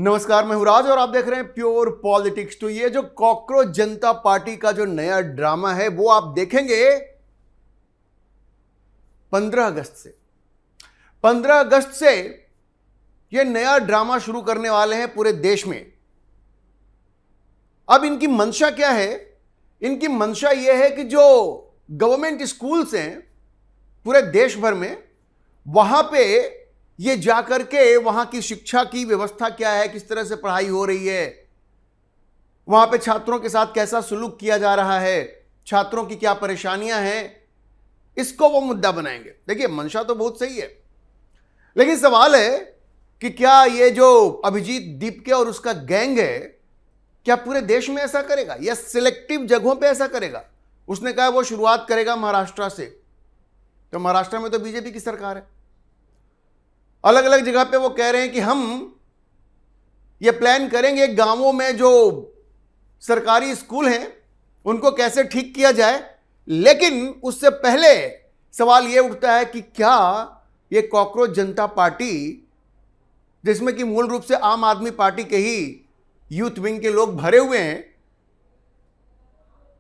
नमस्कार, मैं हूं राज और आप देख रहे हैं प्योर पॉलिटिक्स। तो ये जो कॉकरोच जनता पार्टी का जो नया ड्रामा है वो आप देखेंगे 15 अगस्त से। 15 अगस्त से ये नया ड्रामा शुरू करने वाले हैं पूरे देश में। अब इनकी मंशा क्या है? इनकी मंशा यह है कि जो गवर्नमेंट स्कूल्स हैं पूरे देश भर में, वहां पे ये जाकर के वहां की शिक्षा की व्यवस्था क्या है, किस तरह से पढ़ाई हो रही है, वहां पे छात्रों के साथ कैसा सुलूक किया जा रहा है, छात्रों की क्या परेशानियां हैं, इसको वो मुद्दा बनाएंगे। देखिए, मंशा तो बहुत सही है, लेकिन सवाल है कि क्या ये जो अभिजीत दीपके और उसका गैंग है, क्या पूरे देश में ऐसा करेगा या सिलेक्टिव जगहों पे ऐसा करेगा? उसने कहा वो शुरुआत करेगा महाराष्ट्र से। तो महाराष्ट्र में तो बीजेपी की सरकार है। अलग अलग जगह पे वो कह रहे हैं कि हम ये प्लान करेंगे गांवों में जो सरकारी स्कूल हैं उनको कैसे ठीक किया जाए। लेकिन उससे पहले सवाल ये उठता है कि क्या ये कॉकरोच जनता पार्टी, जिसमें कि मूल रूप से आम आदमी पार्टी के ही यूथ विंग के लोग भरे हुए हैं,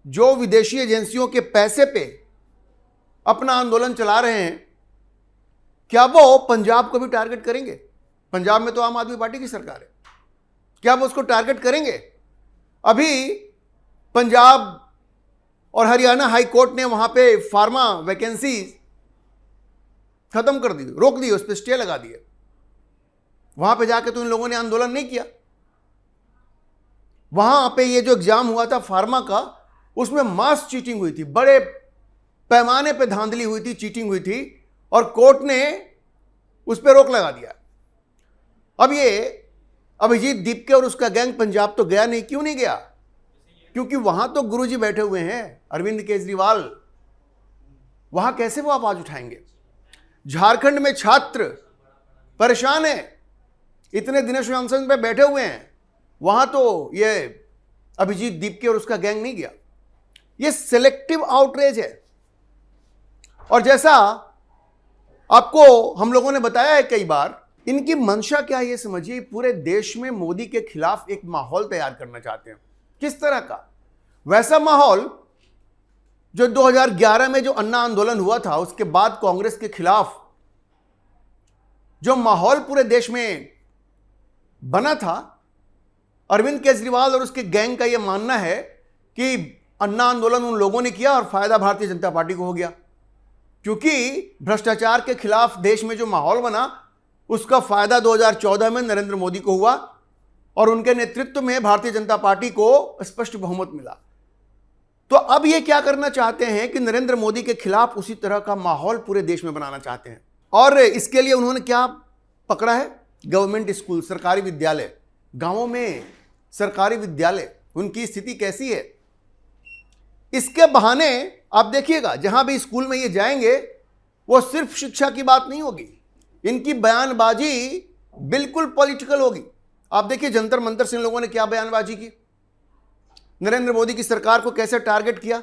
जो विदेशी एजेंसियों के पैसे पे अपना आंदोलन चला रहे हैं, क्या वो पंजाब को भी टारगेट करेंगे? पंजाब में तो आम आदमी पार्टी की सरकार है, क्या वो उसको टारगेट करेंगे? अभी पंजाब और हरियाणा हाई कोर्ट ने वहां पे फार्मा वैकेंसी खत्म कर दी, रोक दी, उस पर स्टे लगा दिए। वहां पे जाके तो इन लोगों ने आंदोलन नहीं किया। वहां पे ये जो एग्जाम हुआ था फार्मा का, उसमें मास चीटिंग हुई थी, बड़े पैमाने पे धांधली हुई थी, चीटिंग हुई थी, और कोर्ट ने उस पर रोक लगा दिया। अब ये अभिजीत दीपके और उसका गैंग पंजाब तो गया नहीं। क्यों नहीं गया? क्योंकि वहां तो गुरुजी बैठे हुए हैं, अरविंद केजरीवाल। वहां कैसे वो आवाज उठाएंगे? झारखंड में छात्र परेशान है, इतने दिनों से अनशन पे बैठे हुए हैं, वहां तो ये अभिजीत दीपके और उसका गैंग नहीं गया। ये सिलेक्टिव आउटरीच है। और जैसा आपको हम लोगों ने बताया है कई बार, इनकी मंशा क्या है ये समझिए। पूरे देश में मोदी के खिलाफ एक माहौल तैयार करना चाहते हैं। किस तरह का? वैसा माहौल जो 2011 में जो अन्ना आंदोलन हुआ था, उसके बाद कांग्रेस के खिलाफ जो माहौल पूरे देश में बना था। अरविंद केजरीवाल और उसके गैंग का यह मानना है कि अन्ना आंदोलन उन लोगों ने किया और फायदा भारतीय जनता पार्टी को हो गया, क्योंकि भ्रष्टाचार के खिलाफ देश में जो माहौल बना उसका फायदा 2014 में नरेंद्र मोदी को हुआ और उनके नेतृत्व में भारतीय जनता पार्टी को स्पष्ट बहुमत मिला। तो अब ये क्या करना चाहते हैं कि नरेंद्र मोदी के खिलाफ उसी तरह का माहौल पूरे देश में बनाना चाहते हैं। और इसके लिए उन्होंने क्या पकड़ा है? गवर्नमेंट स्कूल, सरकारी विद्यालय। गांवों में सरकारी विद्यालय, उनकी स्थिति कैसी है? इसके बहाने आप देखिएगा, जहां भी स्कूल में ये जाएंगे वो सिर्फ शिक्षा की बात नहीं होगी, इनकी बयानबाजी बिल्कुल पॉलिटिकल होगी। आप देखिए जंतर मंतर से इन लोगों ने क्या बयानबाजी की, नरेंद्र मोदी की सरकार को कैसे टारगेट किया।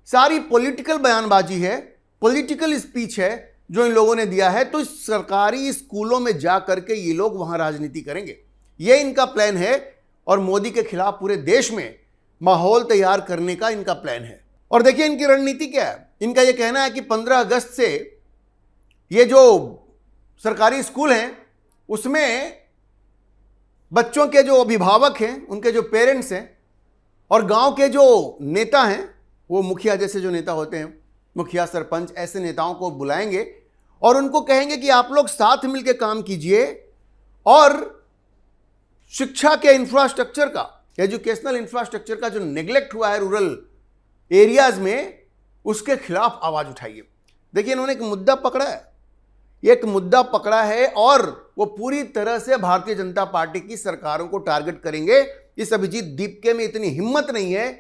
सारी पॉलिटिकल बयानबाजी है, पॉलिटिकल स्पीच है जो इन लोगों ने दिया है। तो सरकारी स्कूलों में जा करके ये लोग वहां राजनीति करेंगे, ये इनका प्लान है। और मोदी के खिलाफ पूरे देश में माहौल तैयार करने का इनका प्लान है। और देखिए इनकी रणनीति क्या है। इनका यह कहना है कि 15 अगस्त से ये जो सरकारी स्कूल हैं उसमें बच्चों के जो अभिभावक हैं, उनके जो पेरेंट्स हैं और गांव के जो नेता हैं, वो मुखिया जैसे जो नेता होते हैं, मुखिया, सरपंच, ऐसे नेताओं को बुलाएंगे और उनको कहेंगे कि आप लोग साथ मिलकर काम कीजिए और शिक्षा के इंफ्रास्ट्रक्चर का, एजुकेशनल इंफ्रास्ट्रक्चर का जो नेग्लेक्ट हुआ है रूरल एरियाज में, उसके खिलाफ आवाज उठाइए। देखिए इन्होंने एक मुद्दा पकड़ा है, एक मुद्दा पकड़ा है और वो पूरी तरह से भारतीय जनता पार्टी की सरकारों को टारगेट करेंगे। इस अभिजीत दीपके में इतनी हिम्मत नहीं है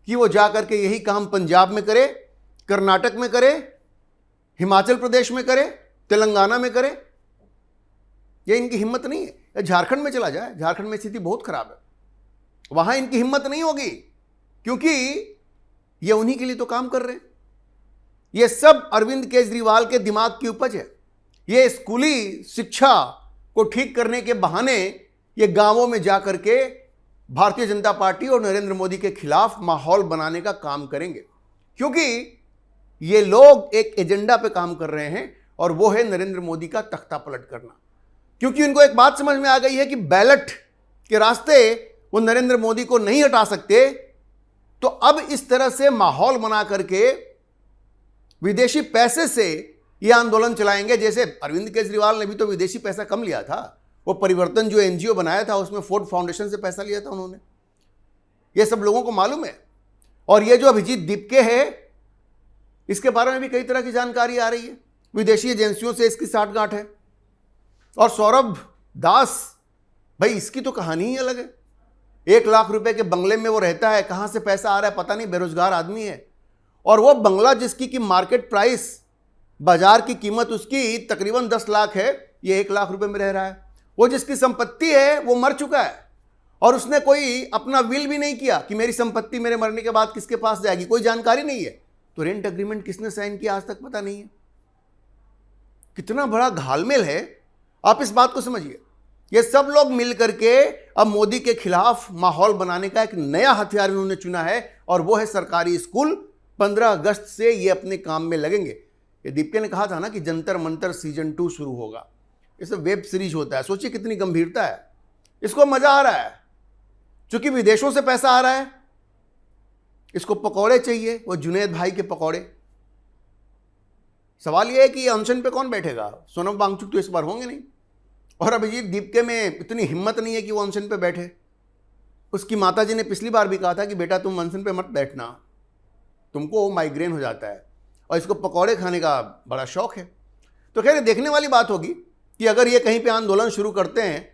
कि वो जाकर के यही काम पंजाब में करे, कर्नाटक में करे, हिमाचल प्रदेश में करे, तेलंगाना में करे। ये इनकी हिम्मत नहीं है। झारखंड में चला जाए, झारखंड में स्थिति बहुत खराब है, वहां इनकी हिम्मत नहीं होगी, क्योंकि ये उन्हीं के लिए तो काम कर रहे हैं। ये सब अरविंद केजरीवाल के दिमाग की उपज है। ये स्कूली शिक्षा को ठीक करने के बहाने ये गांवों में जा करके भारतीय जनता पार्टी और नरेंद्र मोदी के खिलाफ माहौल बनाने का काम करेंगे, क्योंकि ये लोग एक एजेंडा पे काम कर रहे हैं और वो है नरेंद्र मोदी का तख्ता पलट करना। क्योंकि इनको एक बात समझ में आ गई है कि बैलेट के रास्ते वो नरेंद्र मोदी को नहीं हटा सकते, तो अब इस तरह से माहौल बना करके विदेशी पैसे से ये आंदोलन चलाएंगे। जैसे अरविंद केजरीवाल ने भी तो विदेशी पैसा कम लिया था, वो परिवर्तन जो एनजीओ बनाया था उसमें फोर्ड फाउंडेशन से पैसा लिया था उन्होंने, ये सब लोगों को मालूम है। और ये जो अभिजीत दीपके है, इसके बारे में भी कई तरह की जानकारी आ रही है, विदेशी एजेंसियों से इसकी साठगांठ है। और सौरभ दास, भाई इसकी तो कहानी ही अलग है। 1 लाख रुपए के बंगले में वो रहता है, कहां से पैसा आ रहा है पता नहीं, बेरोजगार आदमी है। और वो बंगला जिसकी की मार्केट प्राइस, बाजार की कीमत उसकी तकरीबन 10 लाख है, ये 1 लाख रुपए में रह रहा है। वो जिसकी संपत्ति है वो मर चुका है और उसने कोई अपना विल भी नहीं किया कि मेरी संपत्ति मेरे मरने के बाद किसके पास जाएगी, कोई जानकारी नहीं है। तो रेंट एग्रीमेंट किसने साइन किया आज तक पता नहीं है। कितना बड़ा घालमेल है, आप इस बात को समझिए। ये सब लोग मिल करके अब मोदी के खिलाफ माहौल बनाने का एक नया हथियार इन्होंने चुना है और वो है सरकारी स्कूल। 15 अगस्त से ये अपने काम में लगेंगे। ये दीपके ने कहा था ना कि जंतर मंतर सीजन 2 शुरू होगा, ये सब वेब सीरीज होता है। सोचिए कितनी गंभीरता है, इसको मजा आ रहा है क्योंकि विदेशों से पैसा आ रहा है, इसको पकौड़े चाहिए, वो जुनैद भाई के पकौड़े। सवाल यह है कि अनशन पे कौन बैठेगा, सोनम वांगचुक तो इस बार होंगे नहीं, और अभिजीत दीपके में इतनी हिम्मत नहीं है कि वो अनशन पे बैठे। उसकी माताजी ने पिछली बार भी कहा था कि बेटा तुम अनशन पे मत बैठना, तुमको माइग्रेन हो जाता है, और इसको पकौड़े खाने का बड़ा शौक है। तो खैर देखने वाली बात होगी कि अगर ये कहीं पे आंदोलन शुरू करते हैं,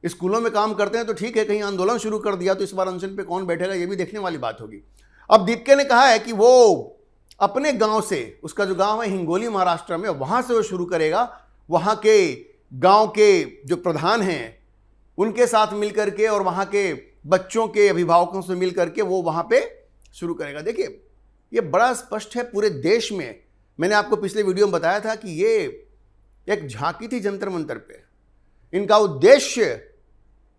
स्कूलों में काम करते हैं तो ठीक है, कहीं आंदोलन शुरू कर दिया तो इस बार अनशन पे कौन बैठेगा, ये भी देखने वाली बात होगी। अब दीपके ने कहा है कि वो अपने गांव से, उसका जो गांव है हिंगोली महाराष्ट्र में, वहां से वो शुरू करेगा। वहां के गांव के जो प्रधान हैं उनके साथ मिलकर के और वहां के बच्चों के अभिभावकों से मिलकर के वो वहां पे शुरू करेगा। देखिए ये बड़ा स्पष्ट है पूरे देश में। मैंने आपको पिछले वीडियो में बताया था कि ये एक झांकी थी जंतर मंतर पे। इनका उद्देश्य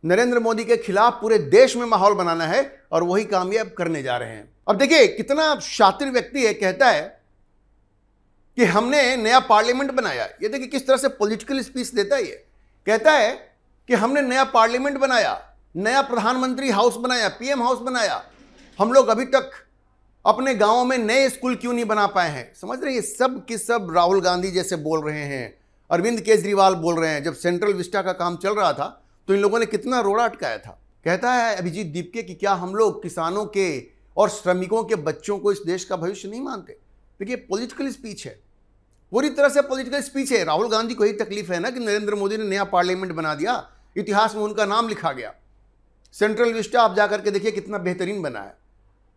नरेंद्र मोदी के खिलाफ पूरे देश में माहौल बनाना है और वही कामयाब करने जा रहे हैं। अब देखिए कितना शातिर व्यक्ति है, कहता है कि हमने नया पार्लियामेंट बनाया। ये देखिए किस तरह से पॉलिटिकल स्पीच देता है। ये कहता है कि हमने नया पार्लियामेंट बनाया, नया प्रधानमंत्री हाउस बनाया, पीएम हाउस बनाया। हम लोग अभी तक अपने गांवों में नए स्कूल क्यों नहीं बना पाए हैं। समझ रहे हैं, सब के सब राहुल गांधी जैसे बोल रहे हैं, अरविंद केजरीवाल बोल रहे हैं। जब सेंट्रल विस्टा का काम चल रहा था तो इन लोगों ने कितना रोड़ा अटकाया था। कहता है अभिजीत दीपके कि क्या हम लोग किसानों के और श्रमिकों के बच्चों को इस देश का भविष्य नहीं मानते। देखिए पॉलिटिकल स्पीच है, पूरी तरह से पॉलिटिकल स्पीच है। राहुल गांधी को ही तकलीफ है ना कि नरेंद्र मोदी ने नया पार्लियामेंट बना दिया, इतिहास में उनका नाम लिखा गया। सेंट्रल विस्टा आप जाकर के देखिए कितना बेहतरीन बना है।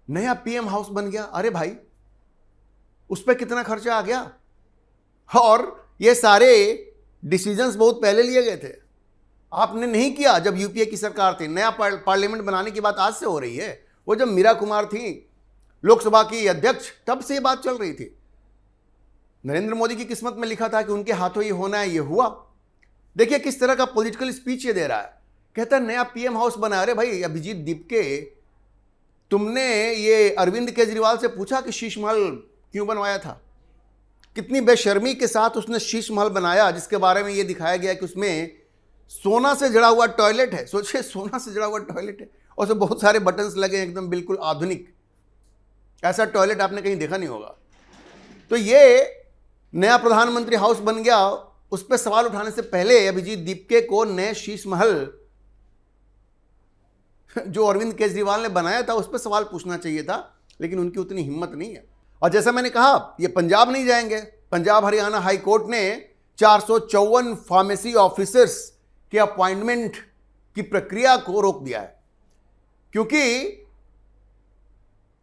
नया पीएम हाउस बन गया, अरे भाई उस पर कितना खर्चा आ गया। और ये सारे डिसीजंस बहुत पहले लिए गए थे, आपने नहीं किया जब यूपीए की सरकार थी। नया पार्लियामेंट बनाने की बात आज से हो रही है, वो जब मीरा कुमार थी लोकसभा की अध्यक्ष तब से ये बात चल रही थी। नरेंद्र मोदी की किस्मत में लिखा था कि उनके हाथों ये होना है, ये हुआ। देखिए किस तरह का पॉलिटिकल स्पीच ये दे रहा है। कहता है नया पीएम हाउस बना। अरे भाई अभिजीत दीपके, तुमने ये अरविंद केजरीवाल से पूछा कि शीश महल क्यों बनवाया था? कितनी बेशर्मी के साथ उसने शीश महल बनाया, जिसके बारे में ये दिखाया गया कि उसमें सोना से जड़ा हुआ टॉयलेट है। सोचिए सोना से जड़ा हुआ टॉयलेट है और उसमें बहुत सारे बटन्स लगे हैं, एकदम बिल्कुल आधुनिक। ऐसा टॉयलेट आपने कहीं देखा नहीं होगा। तो ये नया प्रधानमंत्री हाउस बन गया। उस पर सवाल उठाने से पहले अभिजीत दीपके को नए शीश महल जो अरविंद केजरीवाल ने बनाया था उस पर सवाल पूछना चाहिए था, लेकिन उनकी उतनी हिम्मत नहीं है। और जैसा मैंने कहा ये पंजाब नहीं जाएंगे। पंजाब हरियाणा हाई कोर्ट ने 454 फार्मेसी ऑफिसर्स के अपॉइंटमेंट की प्रक्रिया को रोक दिया है, क्योंकि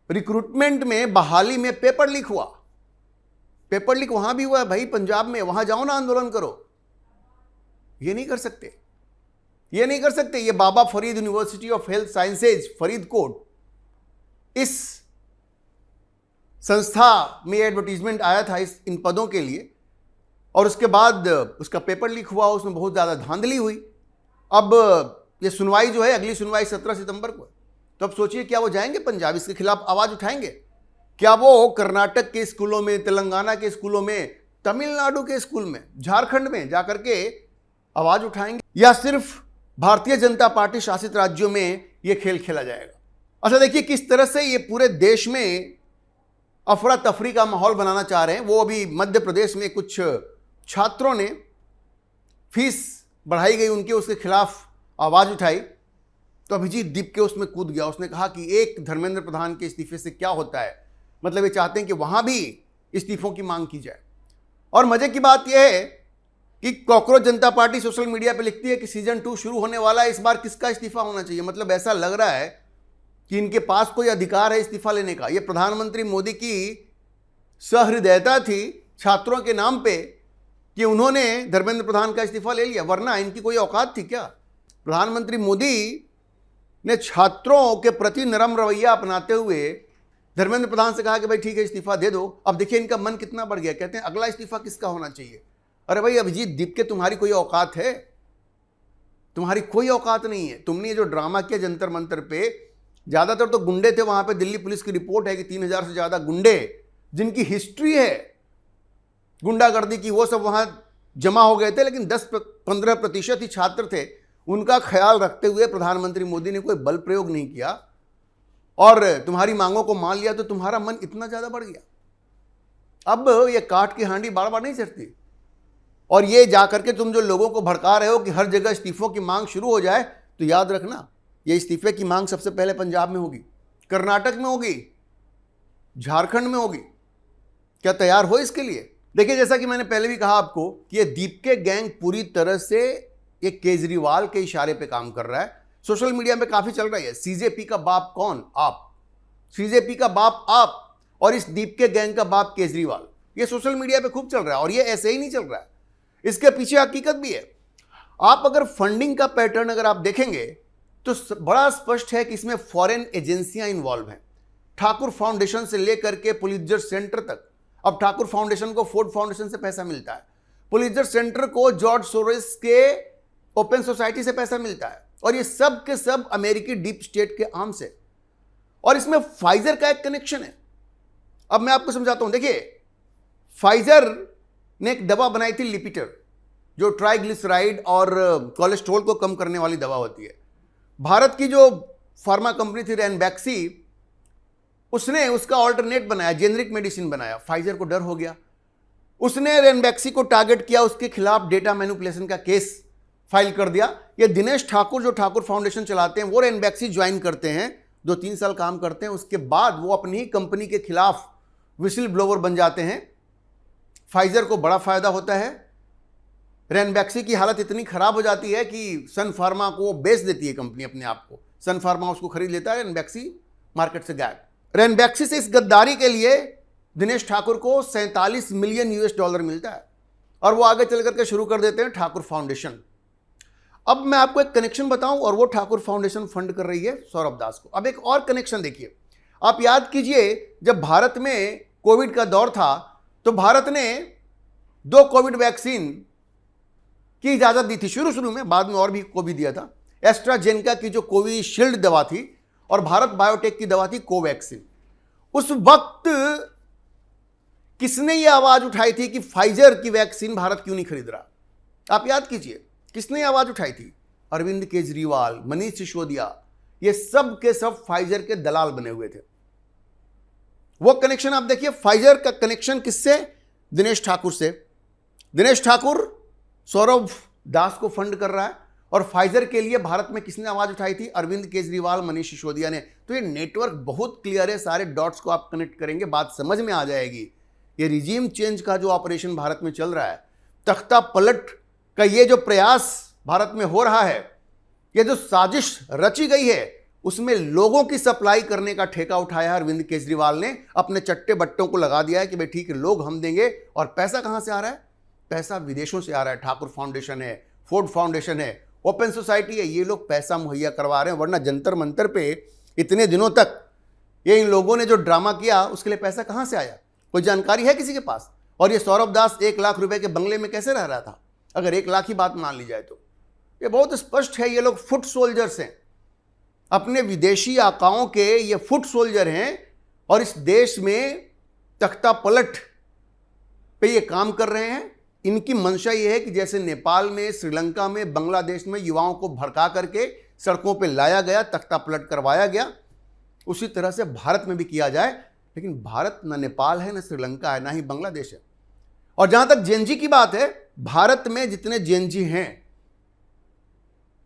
रिक्रूटमेंट में बहाली में पेपर लीक हुआ। पेपर लीक वहां भी हुआ है भाई पंजाब में, वहां जाओ ना आंदोलन करो। ये नहीं कर सकते, ये नहीं कर सकते। ये Baba Farid university of health sciences Faridkot, इस संस्था में एडवर्टीजमेंट आया था इन पदों के लिए, और उसके बाद उसका पेपर लीक हुआ, उसमें बहुत ज़्यादा धांधली हुई। अब ये सुनवाई जो है, अगली सुनवाई 17 सितंबर को है। तो अब सोचिए, क्या वो जाएंगे पंजाब, इसके खिलाफ आवाज उठाएंगे? क्या वो कर्नाटक के स्कूलों में, तेलंगाना के स्कूलों में, तमिलनाडु के स्कूल में, झारखंड में जाकर के आवाज उठाएंगे, या सिर्फ भारतीय जनता पार्टी शासित राज्यों में यह खेल खेला जाएगा? अच्छा देखिए, किस तरह से ये पूरे देश में अफरा तफरी का माहौल बनाना चाह रहे हैं। वो अभी मध्य प्रदेश में कुछ छात्रों ने फीस बढ़ाई गई उनके, उसके खिलाफ आवाज उठाई, तो अभिजीत दीपके उसमें कूद गया। उसने कहा कि एक धर्मेंद्र प्रधान के इस्तीफे से क्या होता है, मतलब ये चाहते हैं कि वहां भी इस्तीफों की मांग की जाए। और मजे की बात यह है कि कॉकरोच जनता पार्टी सोशल मीडिया पे लिखती है कि सीजन 2 शुरू होने वाला है, इस बार किसका इस्तीफा होना चाहिए। मतलब ऐसा लग रहा है कि इनके पास कोई अधिकार है इस्तीफा लेने का। ये प्रधानमंत्री मोदी की सहृदयता थी छात्रों के नाम पे कि उन्होंने धर्मेंद्र प्रधान का इस्तीफा ले लिया, वरना इनकी कोई औकात थी क्या? प्रधानमंत्री मोदी ने छात्रों के प्रति नरम रवैया अपनाते हुए धर्मेंद्र प्रधान से कहा कि भाई ठीक है, इस्तीफा दे दो। अब देखिए इनका मन कितना बढ़ गया, कहते हैं अगला इस्तीफा किसका होना चाहिए। अरे भाई अभिजीत दीपके, तुम्हारी कोई औकात है? तुम्हारी कोई औकात नहीं है। तुमने जो ड्रामा किया जंतर मंतर पे, ज्यादातर तो गुंडे थे वहां पे। दिल्ली पुलिस की रिपोर्ट है कि 3000 से ज्यादा गुंडे जिनकी हिस्ट्री है गुंडागर्दी की, वो सब वहां जमा हो गए थे, लेकिन 10-15% ही छात्र थे। उनका ख्याल रखते हुए प्रधानमंत्री मोदी ने कोई बल प्रयोग नहीं किया और तुम्हारी मांगों को मान लिया, तो तुम्हारा मन इतना ज्यादा बढ़ गया। अब ये काठ की हांडी बार बार नहीं चढ़ती। और ये जाकर के तुम जो लोगों को भड़का रहे हो कि हर जगह इस्तीफों की मांग शुरू हो जाए, तो याद रखना ये इस्तीफे की मांग सबसे पहले पंजाब में होगी, कर्नाटक में होगी, झारखंड में होगी। क्या तैयार हो इसके लिए? देखिए, जैसा कि मैंने पहले भी कहा आपको कि ये दीपके गैंग पूरी तरह से ये केजरीवाल के इशारे पे काम कर रहा है। सोशल मीडिया में काफी चल रही है, सीजेपी का बाप कौन? आप। सीजेपी का बाप आप, और इस दीपके गैंग का बाप केजरीवाल। ये सोशल मीडिया पे खूब चल रहा है, और ये ऐसे ही नहीं चल रहा है, इसके पीछे हकीकत भी है। आप अगर फंडिंग का पैटर्न अगर आप देखेंगे तो बड़ा स्पष्ट है कि इसमें फॉरेन एजेंसियां इन्वॉल्व हैं। ठाकुर फाउंडेशन से लेकर के पुलित्जर सेंटर तक। अब ठाकुर फाउंडेशन को फोर्ड फाउंडेशन से पैसा मिलता है, पुलित्जर सेंटर को जॉर्ज सोरोस के ओपन सोसाइटी से पैसा मिलता है, और ये सब के सब अमेरिकी डीप स्टेट के आर्म से। और इसमें फाइजर का एक कनेक्शन है। अब मैं आपको समझाता हूं। देखिए, फाइजर ने एक दवा बनाई थी लिपिटर, जो ट्राइग्लिसराइड और कोलेस्ट्रॉल को कम करने वाली दवा होती है। भारत की जो फार्मा कंपनी थी रैनबैक्सी, उसने उसका ऑल्टरनेट बनाया, जेनरिक मेडिसिन बनाया। फाइजर को डर हो गया, उसने रैनबैक्सी को टारगेट किया, उसके खिलाफ डेटा मैनिपुलेशन का केस फाइल कर दिया। ये दिनेश ठाकुर जो ठाकुर फाउंडेशन चलाते हैं, वो रैनबैक्सी ज्वाइन करते हैं, 2-3 साल काम करते हैं, उसके बाद वो अपनी ही कंपनी के खिलाफ विसिल ब्लोवर बन जाते हैं। फाइजर को बड़ा फायदा होता है। रैनबैक्सी की हालत इतनी खराब हो जाती है कि सन फार्मा को बेच देती है कंपनी अपने आप को। सन फार्मा उसको खरीद लेता है, रैनबैक्सी मार्केट से गायब। रैनबैक्सी से इस गद्दारी के लिए दिनेश ठाकुर को $47 मिलियन मिलता है, और वो आगे चल करके शुरू कर देते हैं ठाकुर फाउंडेशन। अब मैं आपको एक कनेक्शन बताऊं, और वो ठाकुर फाउंडेशन फंड कर रही है सौरभ दास को। अब एक और कनेक्शन देखिए, आप याद कीजिए जब भारत में कोविड का दौर था, तो भारत ने 2 कोविड वैक्सीन की इजाजत दी थी शुरू में, बाद में और भी को भी दिया था। एस्ट्राजेनेका की जो कोविशील्ड दवा थी, और भारत बायोटेक की दवा थी कोवैक्सीन। उस वक्त किसने ये आवाज उठाई थी कि फाइजर की वैक्सीन भारत क्यों नहीं खरीद रहा? आप याद कीजिए, किसने आवाज उठाई थी? अरविंद केजरीवाल, मनीष सिसोदिया, ये सब के सब फाइजर के दलाल बने हुए थे। वो कनेक्शन आप देखिए, फाइजर का कनेक्शन किससे? दिनेश ठाकुर से। दिनेश ठाकुर सौरभ दास को फंड कर रहा है, और फाइजर के लिए भारत में किसने आवाज उठाई थी? अरविंद केजरीवाल, मनीष सिसोदिया ने। तो ये नेटवर्क बहुत क्लियर है, सारे डॉट्स को आप कनेक्ट करेंगे, बात समझ में आ जाएगी। ये रिजीम चेंज का जो ऑपरेशन भारत में चल रहा है, तख्ता पलट का ये जो प्रयास भारत में हो रहा है, ये जो साजिश रची गई है, उसमें लोगों की सप्लाई करने का ठेका उठाया है अरविंद केजरीवाल ने। अपने चट्टे बट्टों को लगा दिया है कि भाई ठीक है, लोग हम देंगे। और पैसा कहां से आ रहा है? पैसा विदेशों से आ रहा है। ठाकुर फाउंडेशन है, फोर्ड फाउंडेशन है, ओपन सोसाइटी है, ये लोग पैसा मुहैया करवा रहे हैं। वरना जंतर मंतर पे इतने दिनों तक ये इन लोगों ने जो ड्रामा किया, उसके लिए पैसा कहां से आया? कोई जानकारी है किसी के पास? और ये सौरभ दास 1 लाख रुपए के बंगले में कैसे रह रहा था, अगर 1 लाख ही बात मान ली जाए तो? ये बहुत स्पष्ट है, ये लोग फुट सोल्जर्स हैं, अपने विदेशी आकाओं के ये फुट सोल्जर हैं और इस देश में तख्ता पलट पे ये काम कर रहे हैं। इनकी मंशा ये है कि जैसे नेपाल में, श्रीलंका में, बांग्लादेश में युवाओं को भड़का करके सड़कों पे लाया गया, तख्ता पलट करवाया गया, उसी तरह से भारत में भी किया जाए। लेकिन भारत ना नेपाल है, ना श्रीलंका है, ना ही बांग्लादेश है। और जहां तक जेएनजी की बात है, भारत में जितने जेएनजी हैं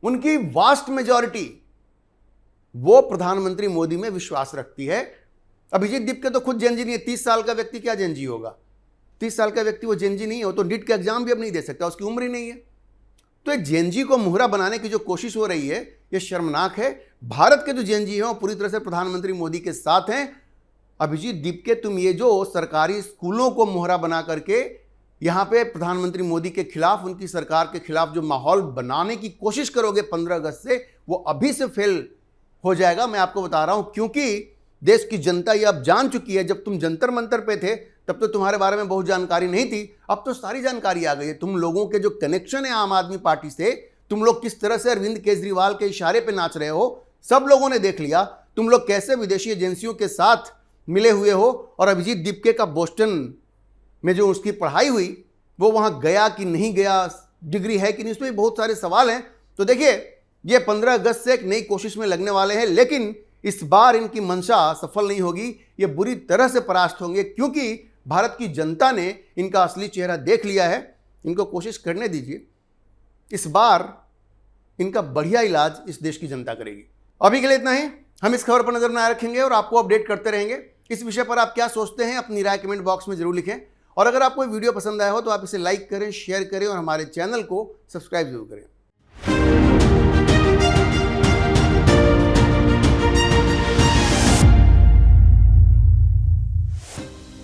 उनकी वास्ट मेजॉरिटी वो प्रधानमंत्री मोदी में विश्वास रखती है। अभिजीत दीपके तो खुद जेएनजी नहीं है। 30 साल का व्यक्ति क्या जेएनजी होगा? 30 साल का व्यक्ति वो जेएनजी नहीं है, वो तो नीट का एग्जाम भी अब नहीं दे सकता, उसकी उम्र ही नहीं है। तो ये जेएनजी को मुहरा बनाने की जो कोशिश हो रही है ये शर्मनाक है। भारत के जो जेएनजी हैं वो पूरी तरह से प्रधानमंत्री मोदी के साथ हैं। अभिजीत दीपके, तुम ये जो सरकारी स्कूलों को मुहरा बना करके यहाँ पे प्रधानमंत्री मोदी के खिलाफ, उनकी सरकार के खिलाफ जो माहौल बनाने की कोशिश करोगे 15 अगस्त से, वो अभी से फेल हो जाएगा। मैं आपको बता रहा हूं, क्योंकि देश की जनता ये अब जान चुकी है। जब तुम जंतर मंतर पे थे तब तो तुम्हारे बारे में बहुत जानकारी नहीं थी, अब तो सारी जानकारी आ गई है। तुम लोगों के जो कनेक्शन है आम आदमी पार्टी से, तुम लोग किस तरह से अरविंद केजरीवाल के इशारे पे नाच रहे हो, सब लोगों ने देख लिया। तुम लोग कैसे विदेशी एजेंसियों के साथ मिले हुए हो, और अभिजीत दीपके का बोस्टन में जो उसकी पढ़ाई हुई वो वहां गया कि नहीं गया, डिग्री है कि नहीं, उसमें बहुत सारे सवाल हैं। तो देखिए, ये 15 अगस्त से एक नई कोशिश में लगने वाले हैं, लेकिन इस बार इनकी मंशा सफल नहीं होगी। ये बुरी तरह से परास्त होंगे, क्योंकि भारत की जनता ने इनका असली चेहरा देख लिया है। इनको कोशिश करने दीजिए, इस बार इनका बढ़िया इलाज इस देश की जनता करेगी। अभी के लिए इतना ही। हम इस खबर पर नजर बनाए रखेंगे और आपको अपडेट करते रहेंगे। इस विषय पर आप क्या सोचते हैं, अपनी राय कमेंट बॉक्स में जरूर लिखें। और अगर आपको वीडियो पसंद आया हो तो आप इसे लाइक करें, शेयर करें और हमारे चैनल को सब्सक्राइब जरूर करें।